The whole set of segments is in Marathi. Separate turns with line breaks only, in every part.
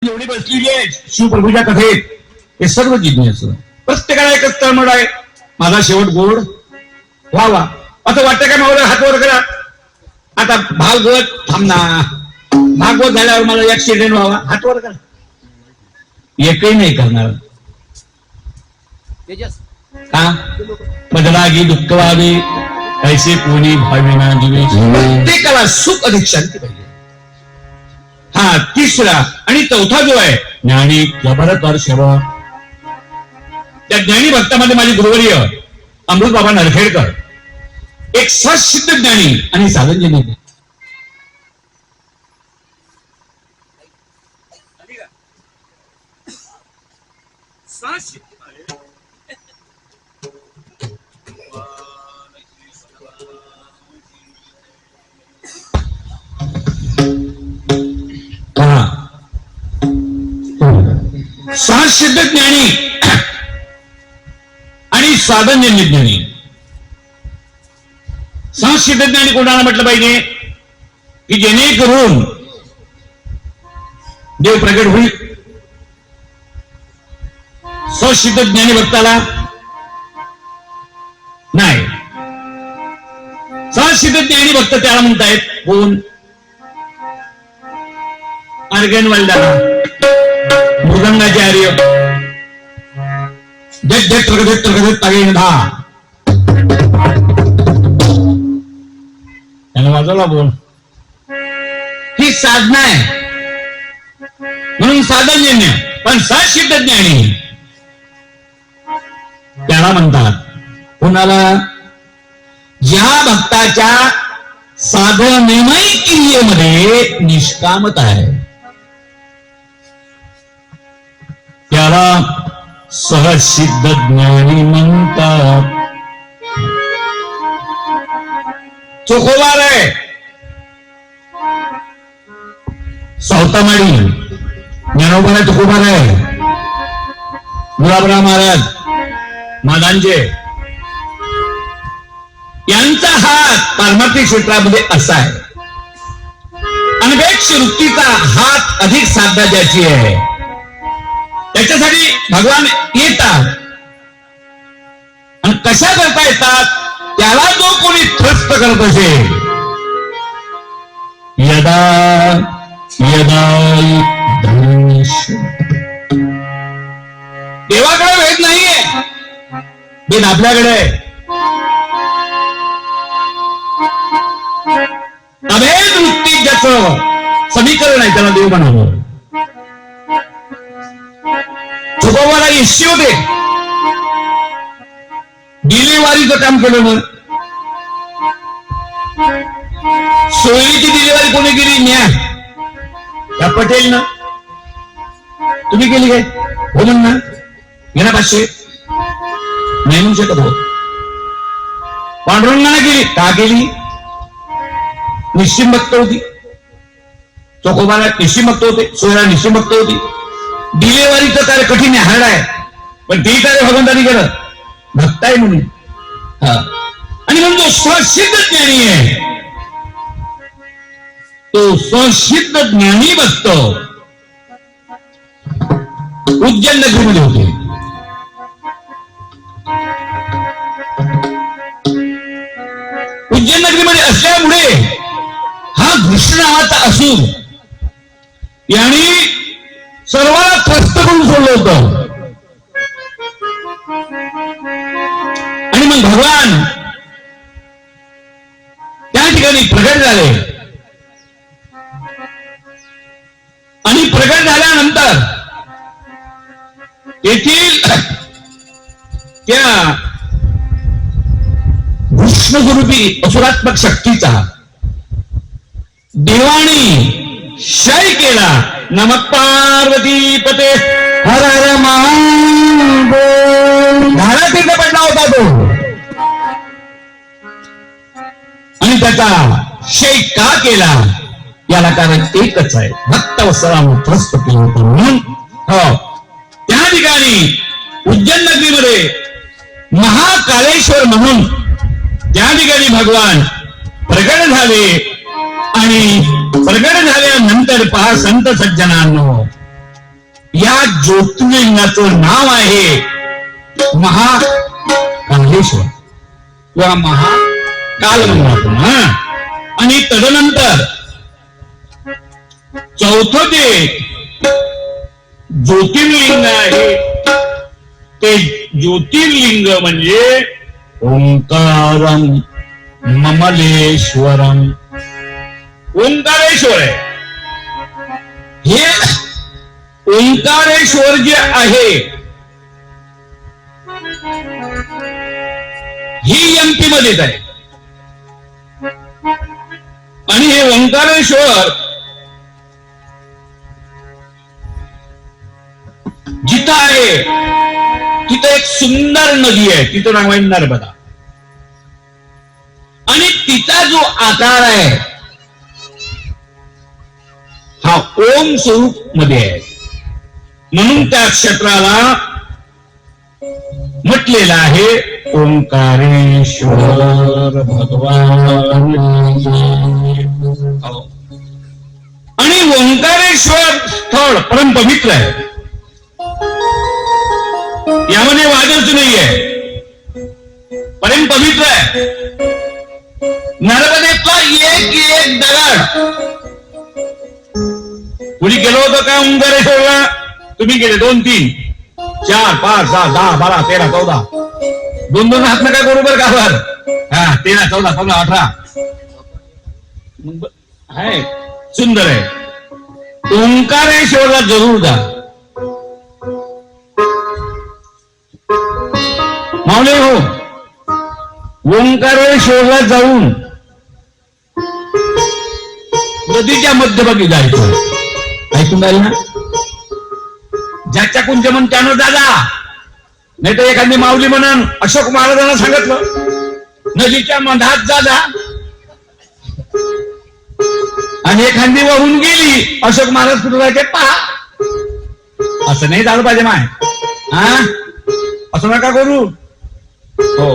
एवढी बसलेली आहे शिवप्रभूच्या कथेत. हे सर्व जिज्ञास प्रत्येकाला एकच तळमळ आहे, माझा शेवट गोड व्हावा. असं वाटतं का मला हात वर करा, आता भागवत थांबना, भागवत झाल्यावर मला ऍक्सिडेंट व्हावा, हात वर करा. एकही नाही करणार का? बदलागी दुःख व्हावे कैसे कोणी भाविना दिवे. प्रत्येकाला सुख अधिक शांती पाहिजे. हा तिसरा आणि चौथा जो आहे ज्ञानी जबरदस्त शव. त्या ज्ञानी भक्तामध्ये माझे गुरुवर्य अमृत बाबा नरखेडकर एक ससिद्ध ज्ञानी आणि साधनजन्य. सहसिद्ध ज्ञानी आणि साधनजन्य ज्ञानी. सहसिद्ध ज्ञानी कोणाला म्हटलं पाहिजे की जेणेकरून देव प्रगट होईल. ससिद्ध ज्ञानी भक्ताला नाही. सहसिद्ध ज्ञानी भक्त त्याला म्हणतायत कोण? अर्गनवल्दाना मृदंगाचार्य त्याला वाजवला बोल. ही साधना आहे म्हणून साधनजन्य. पण ससिद्ध ज्ञानी त्याला म्हणतात कोणाला? ज्या भक्ताच्या साधनेमय क्रियेमध्ये निष्कामता आहे त्याला सहसिद्ध ज्ञानी म्हणतात. चोखोबार आहे सावतामाडी, ज्ञानोबा आहे, चोखोबार आहे, गुलाबराव महाराज मादांचे. यांचा हात पारमार्थिक क्षेत्रामध्ये असा आहे. अनपेक्ष वृत्तीचा हात अधिक साधना ज्याची आहे त्याच्यासाठी भगवान येतात. आणि कशा करता येतात? त्याला जो कोणी त्रस्त करत असेल यदा यदा देवाकडे भेद नाहीये, भेद आपल्याकडे आहे. अभेद वृत्ती ज्याचं समीकरण आहे त्याला देव बनावं. चुकवाला इश्यू होते, डिलिव्हरीचं काम केलं ना. सोयीची डिलिव्हरी कोणी केली? न्या त्या पटेल ना. तुम्ही केली काय? हो म्हण ना, घेणा 500 नाही म्हणू शकत. हो पांडुरंगाने केली का केली? निश्चिम भक्त होती. चोखोबाला निश्चिम भक्त होते, सोयरा निश्चिम भक्त होती. डिलेवरीचं कार्य कठीण आहे, हार्ड आहे, पण ते कार्य भगवंतानी केलं, भक्त आहे म्हणून. आणि म्हणून जो ससिद्ध ज्ञानी आहे तो ससिद्ध ज्ञानी भक्त उज्जैन नगरीमध्ये होते. उज्जैन नगरीमध्ये असल्यामुळे हा घृष्ण नावाचा असुर यांनी सर्वांना त्रस्त करून सोडलं होतं. आणि मग भगवान त्या ठिकाणी प्रगट झाले. आणि प्रगट झाल्यानंतर येथील त्या कृष्णस्वरूपी असुरात्मक शक्तीचा देवानी क्षय केला. नमः पार्वती पते हर हर महादेव. धारातीर्थ पडला होता तो. आणि त्याचा क्षय का केला याला कारण एकच आहे, भक्त वत्सलानं त्रस्त केलं होतं म्हणून. हो त्या ठिकाणी उज्जैन नगरीमध्ये महाकालेश्वर म्हणून त्या ठिकाणी भगवान प्रगट झाले. आणि प्रगट झाल्यानंतर पहा संत सज्जनांनो, या ज्योतिर्लिंगाचं नाव आहे महाकालेश्वर किंवा महाकाल म्हणून. आणि तदनंतर चौथं जे ज्योतिर्लिंग आहे ते ज्योतिर्लिंग म्हणजे ओंकारम ममलेश्वरम. ओंकारेश्वर आहे. हे ओंकारेश्वर जे आहे ही एमपी मध्येच आहे. आणि हे ओंकारेश्वर जिथं आहे तिथं एक सुंदर नदी आहे, तिचं नाव आहे नर्मदा. आणि तिचा जो आकार आहे हा ओम स्वरूप मध्ये आहे. म्हणून त्या क्षेत्राला म्हटलेलं आहे ओंकारेश्वर भगवान. आणि ओंकारेश्वर स्थळ परम पवित्र आहे, यामध्ये वादच नाहीये. परम पवित्र आहे. नर्मदेतला एक एक दगड. कुणी गेलो होतं का ओंकारेश्वरला? तुम्ही गेले 2, 3, 4, 5, 6, 10, 12, 13, 14 2 हात नका बरोबर गावावर. 13, 14, 15, 18 आहे. सुंदर आहे. ओंकारेश्वरला जरूर जा. मावले हो, ओंकारेश्वरला जाऊन नदीच्या मध्यभागी जायचं. ऐकून राहील ना? ज्याच्या कुंज म्हण त्यानं दादा, नाही तर एखादी माऊली म्हणून अशोक महाराजांना सांगितलं नदीच्या मधात दादा, आणि एखादी वाहून गेली अशोक महाराज कुठे जायचे पहा. असं नाही झालं पाहिजे माय. असं नका करू. हो,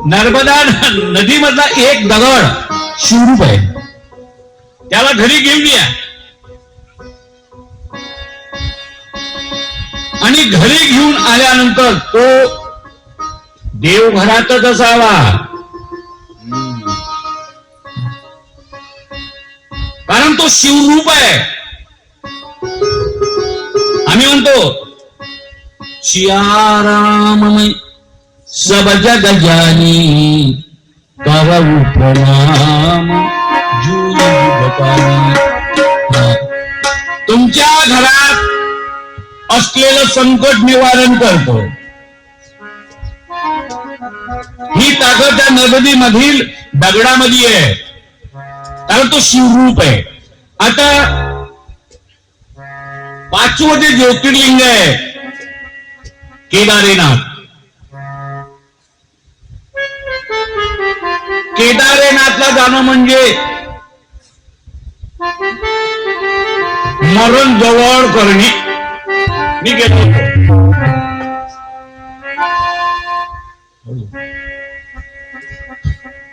नर्मदा नदीमधला एक दगड शिवरूप आहे, त्याला घरी घेऊन या. आणि घरी घेऊन आल्यानंतर तो देवघरातच असावा. कारण तो शिवरूप आहे. आम्ही म्हणतो सियाराममय सब जग जानी करऊ प्रणाम जुई जपानी. तुमच्या घरात असलेलं संकट निवारण करतो. ही ताकद त्या नदीमधील दगडामध्ये आहे, कारण तो शिवरूप आहे. आता 5वं जे ज्योतिर्लिंग आहे केदारनाथ. केदारनाथला जाणं म्हणजे मरण जवळ करणे.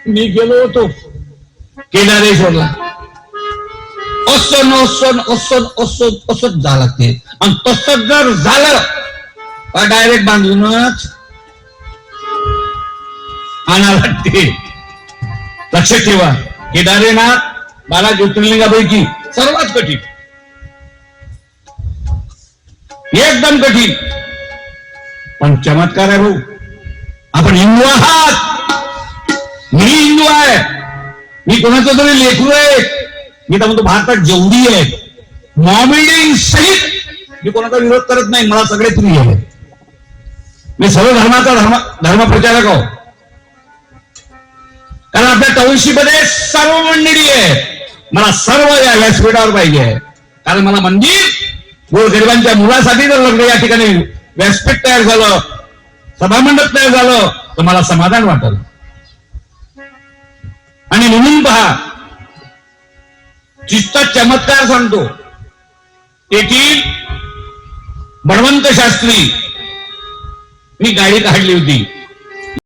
मी गेलो होतो. केदारेश्वरला. असंच झालं ते. आणि तसंच जर झालं डायरेक्ट बांधूनच आणा लागते. लक्षात ठेवा, केदारनाथ 12 ज्योतिर्लिंगापैकी सर्वात कठीण, एकदम कठीण. पण चमत्कार आहे भाऊ. आपण हिंदू आहात, मी हिंदू आहे, मी कोणाचं तरी लेकरू आहे. मी तर म्हणतो भारतात जेवढी आहे मॉमेडियन सहित मी कोणाचा विरोध करत नाही. मला सगळे प्रिय आहे. मी सर्व धर्माचा धर्म प्रचारक आहो. कारण आपल्या टाउनशिपमध्ये सर्व मंडळी आहे. मला सर्व या व्यासपीठावर पाहिजे. कारण मला मंदिर गोरगरिबांच्या मुलासाठी जर लग्न या ठिकाणी व्यासपीठ तयार झालं, सभामंडप तयार झालं तर मला समाधान वाटलं. आणि म्हणून पहा, जिसचा चमत्कार सांगतो. तेथील बळवंत शास्त्री, मी गाडी काढली होती